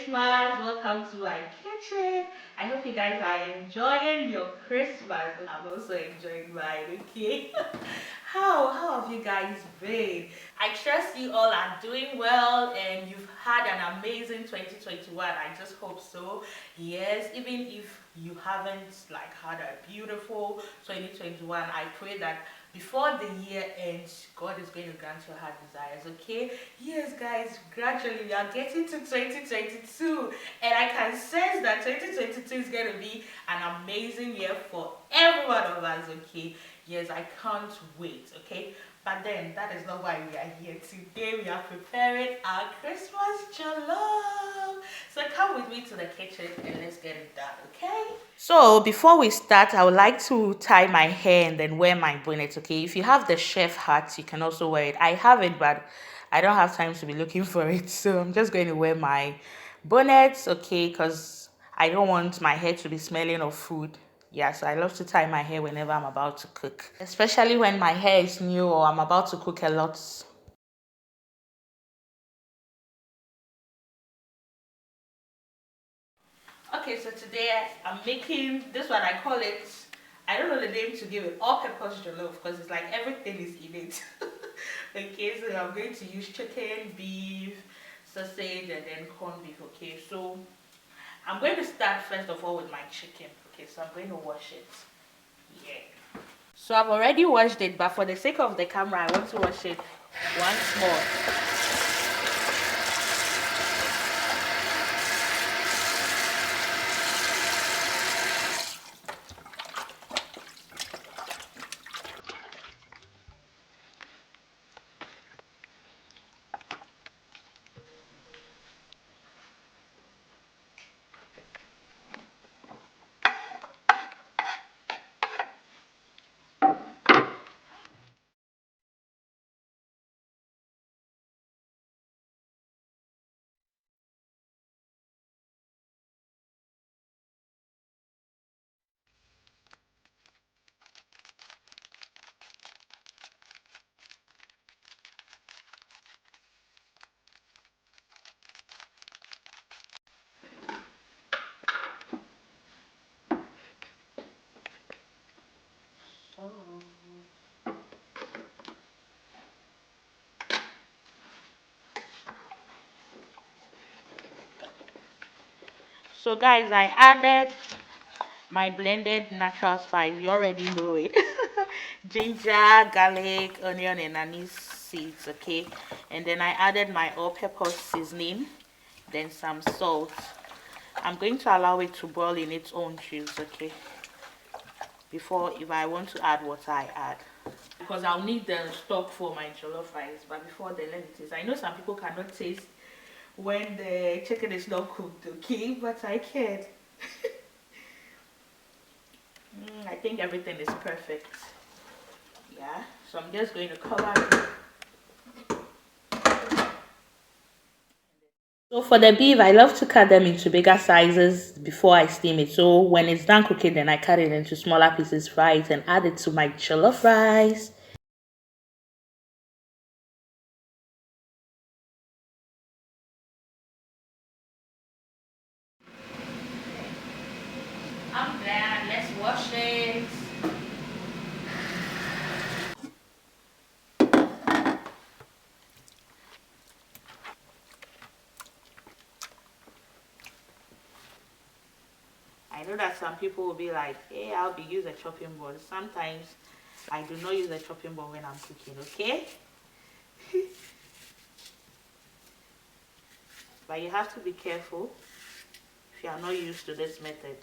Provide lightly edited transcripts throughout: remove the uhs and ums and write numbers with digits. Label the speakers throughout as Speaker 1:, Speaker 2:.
Speaker 1: Christmas. Welcome to my kitchen. I hope you guys are enjoying your Christmas. I'm also enjoying mine, okay? How have you guys been? I trust you all are doing well and you've had an amazing 2021. I just hope so. Yes, even if you haven't like had a beautiful 2021, I pray that before the year ends, God is going to grant your heart desires, okay? Yes, guys, gradually we are getting to 2022, and I can sense that 2022 is going to be an amazing year for every one of us, okay? Yes, I can't wait, okay? But then, that is not why we are here. Today, we are preparing our Christmas jollof. So come with me to the kitchen and let's get it done, okay? So before we start, I would like to tie my hair and then wear my bonnet, okay? If you have the chef hat, you can also wear it. I have it, but I don't have time to be looking for it. So I'm just going to wear my bonnet, okay? Because I don't want my hair to be smelling of food. Yeah, so I love to tie my hair whenever I'm about to cook, especially when my hair is new or I'm about to cook a lot. Okay, so today I'm making this one. I call it, I don't know the name to give it, all-purpose jollof because it's like everything is in it. Okay, so I'm going to use chicken, beef, sausage, and then corned beef. Okay, so I'm going to start first of all with my chicken. Okay, so I'm going to wash it. Yeah. So I've already washed it, but for the sake of the camera, I want to wash it once more. So guys, I added my blended natural spice. You already know it. Ginger, garlic, onion, and anise seeds, okay? And then I added my all-purpose seasoning, then some salt. I'm going to allow it to boil in its own juice, okay? Before, if I want to add water, I add. Because I'll need the stock for my jollof rice, but before then, let me taste. I know some people cannot taste when the chicken is not cooked, okay? But I can. I think everything is perfect. Yeah, so I'm just going to cover it. So for the beef, I love to cut them into bigger sizes before I steam it. So when it's done cooking, then I cut it into smaller pieces, fry it, and add it to my jollof rice. I'm done. Let's wash it. I know that some people will be like, hey, I'll be using a chopping board. Sometimes I do not use a chopping board when I'm cooking, okay? But you have to be careful if you are not used to this method.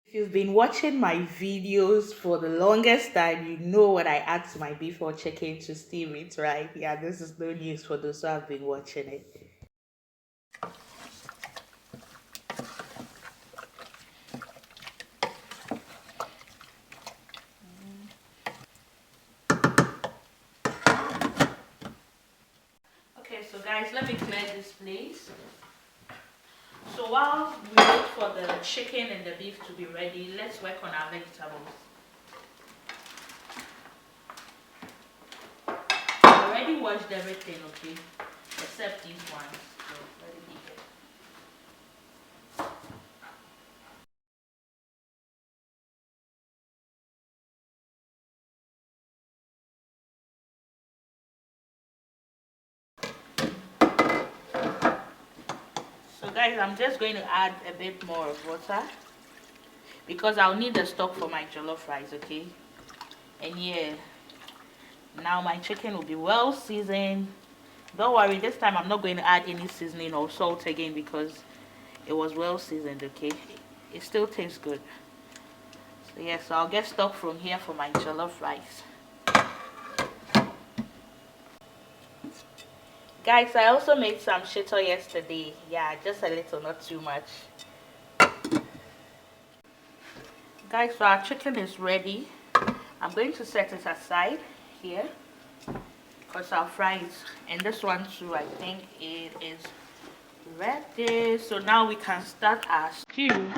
Speaker 1: If you've been watching my videos for the longest time, you know what I add to my beef or chicken to steam it, right? Yeah, this is no news for those who have been watching it. Okay, so guys, let me clear this place. So while we wait for the chicken and the beef to be ready, let's work on our vegetables. I already washed everything, okay? except these ones. So let me eat it. So guys, I'm just going to add a bit more of water because I'll need the stock for my jollof rice, okay? And yeah, now my chicken will be well seasoned. Don't worry, this time I'm not going to add any seasoning or salt again because it was well seasoned, okay? It still tastes good. So yeah, so I'll get stock from here for my jollof rice. Guys, I also made some shito yesterday. Yeah, just a little, not too much. Guys, so our chicken is ready. I'm going to set it aside here because I'll fry it. And this one too, I think it is ready. So now we can start our stew.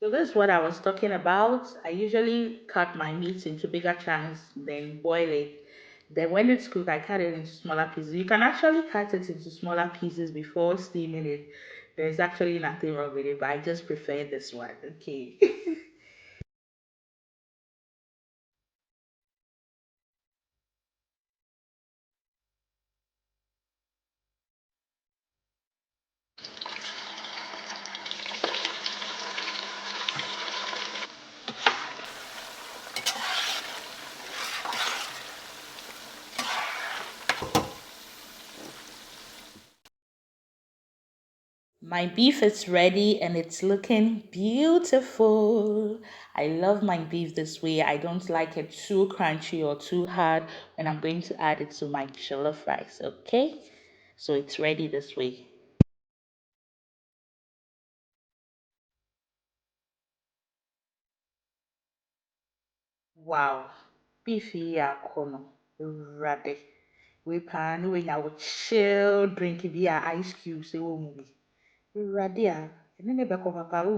Speaker 1: So this is what I was talking about. I usually cut my meat into bigger chunks, then boil it. Then when it's cooked, I cut it into smaller pieces. You can actually cut it into smaller pieces before steaming it. There's actually nothing wrong with it, but I just prefer this one. Okay. My beef is ready and it's looking beautiful. I love my beef this way. I don't like it too crunchy or too hard when I'm going to add it to my jollof rice, okay? So it's ready this way. Wow. Beef ya kono. Rade. We pan when I would chill drink via ice cubes. Say, oh, movie. Radia. And then they back of papa,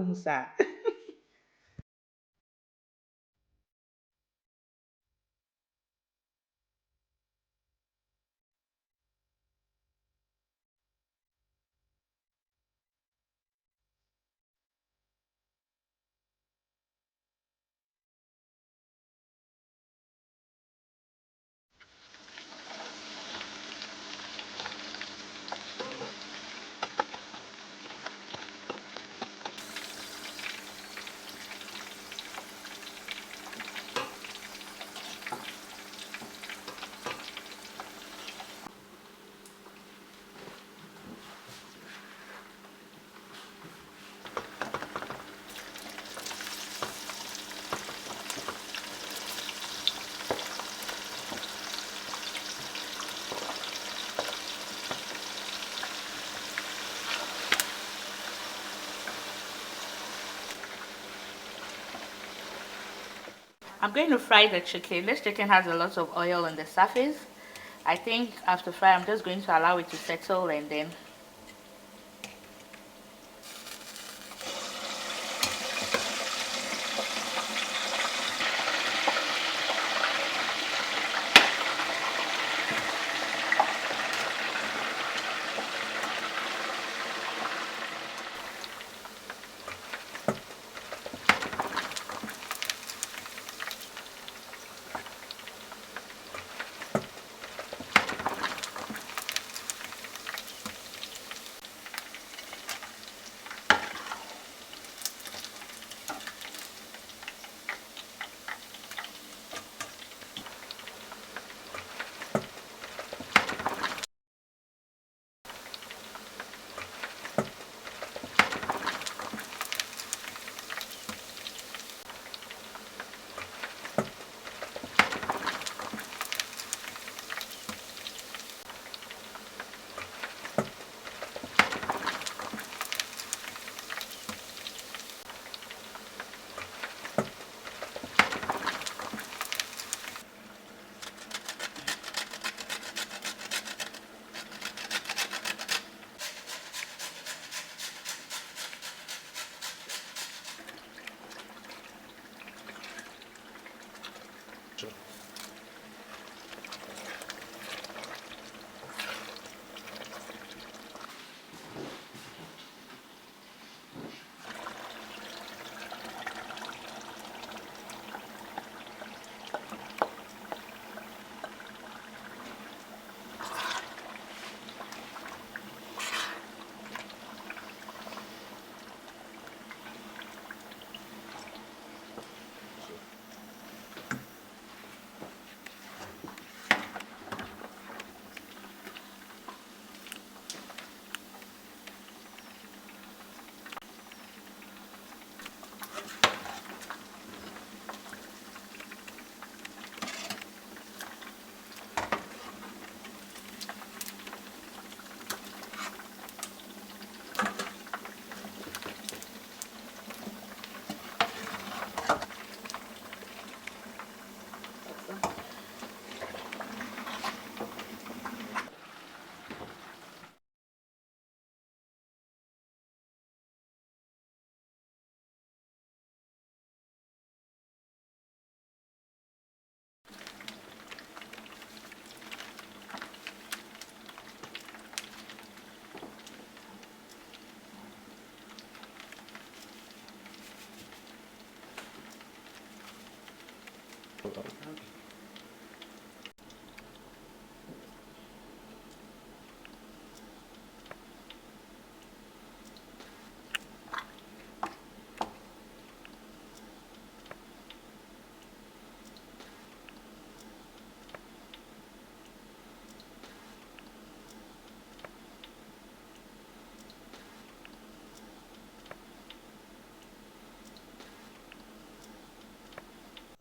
Speaker 1: I'm going to fry the chicken. This chicken has a lot of oil on the surface. I think after fry, I'm just going to allow it to settle and then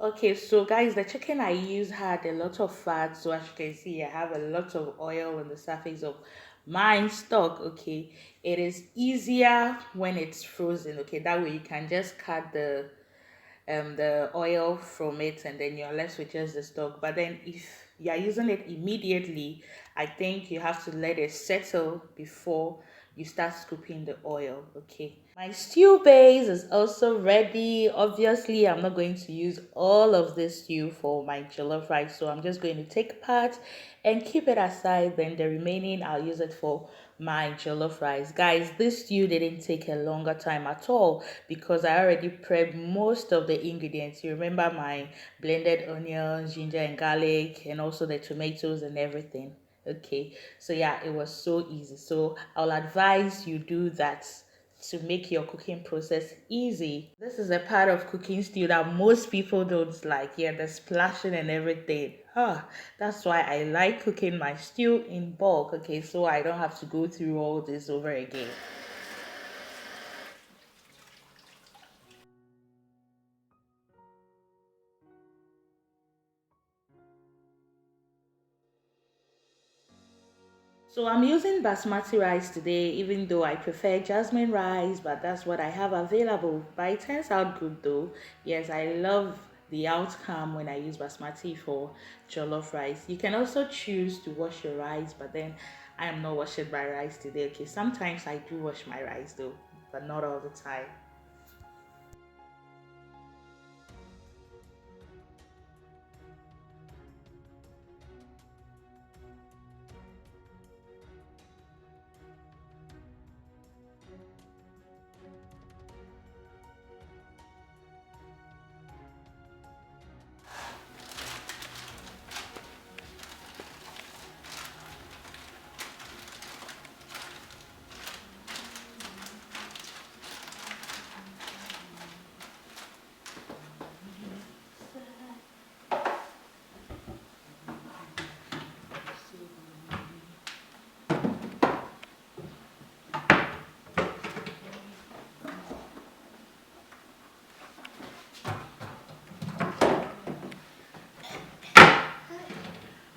Speaker 1: Okay, so guys, the chicken I used had a lot of fat, so as you can see, I have a lot of oil on the surface of my stock. Okay, it is easier when it's frozen. Okay, that way you can just cut the oil from it and then you're left with just the stock. But then if you're using it immediately, I think you have to let it settle before you start scooping the oil. Okay, my stew base is also ready. Obviously, I'm not going to use all of this stew for my jollof rice, so I'm just going to take part and keep it aside. Then the remaining I'll use it for my jollof rice. Guys, this stew didn't take a longer time at all because I already prepped most of the ingredients. You remember my blended onions, ginger and garlic, and also the tomatoes and everything. Okay, so yeah, it was so easy. So I'll advise you do that to make your cooking process easy. This is a part of cooking stew that most people don't like. Yeah, the splashing and everything. That's why I like cooking my stew in bulk. Okay, so I don't have to go through all this over again. So I'm using basmati rice today, even though I prefer jasmine rice, but that's what I have available. But it turns out good though. Yes, I love the outcome when I use basmati for jollof rice. You can also choose to wash your rice, but then I am not washing my rice today. Okay, sometimes I do wash my rice though, but not all the time.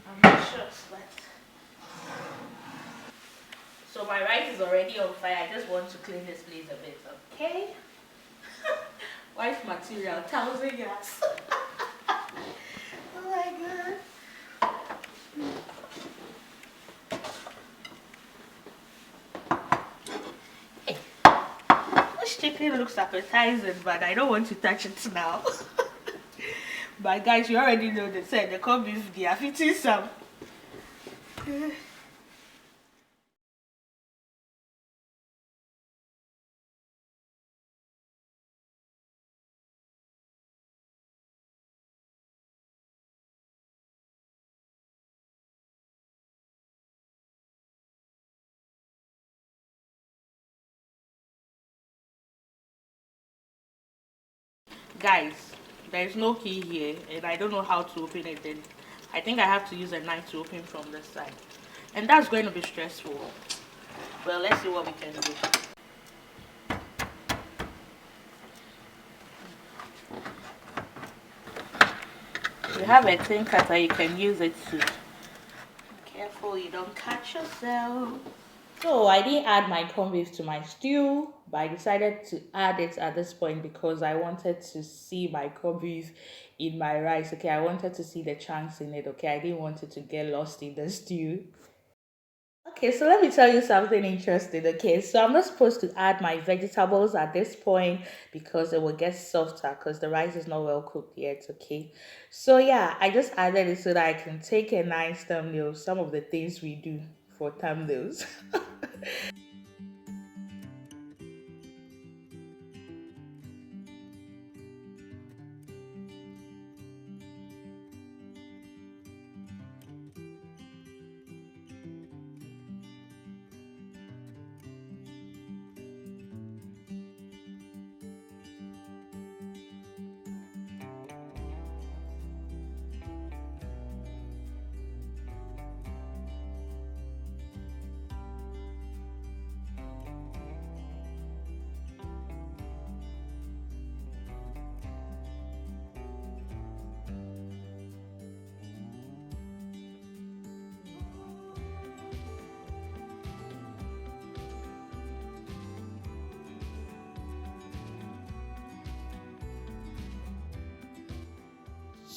Speaker 1: I'm not sure, but so my rice is already on fire. I just want to clean this place a bit, okay? Wife material, 1,000 yards. Oh my god. Hey, this chicken looks appetizing, but I don't want to touch it now. But guys, you already know they said the corned beef, they are fitting some. Guys, there's no key here, and I don't know how to open it. Then I think I have to use a knife to open from this side, and that's going to be stressful. Well, let's see what we can do. You have a thin cutter, you can use it too. Careful you don't cut yourself. So I didn't add my corned beef to my stew, but I decided to add it at this point because I wanted to see my corned beef in my rice. Okay, I wanted to see the chunks in it. Okay, I didn't want it to get lost in the stew. Okay, so let me tell you something interesting. Okay, so I'm not supposed to add my vegetables at this point because it will get softer because the rice is not well cooked yet. Okay, so yeah, I just added it so that I can take a nice thumbnail, some of the things we do for thumbnails.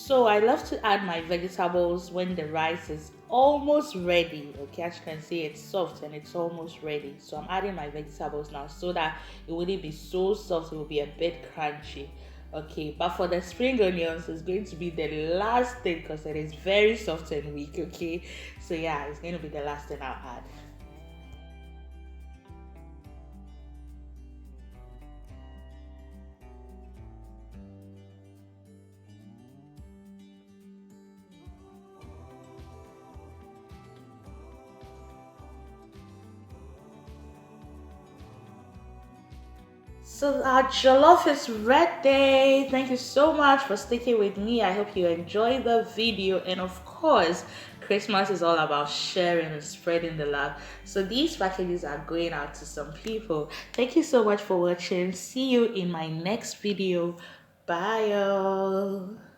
Speaker 1: So I love to add my vegetables when the rice is almost ready. Okay, as you can see, it's soft and it's almost ready. So I'm adding my vegetables now so that it wouldn't be so soft, it will be a bit crunchy. Okay, but for the spring onions, it's going to be the last thing because it is very soft and weak. Okay, so yeah, it's going to be the last thing I'll add. So our jollof is ready. Thank you so much for sticking with me. I hope you enjoyed the video. And of course, Christmas is all about sharing and spreading the love. So these packages are going out to some people. Thank you so much for watching. See you in my next video. Bye, y'all.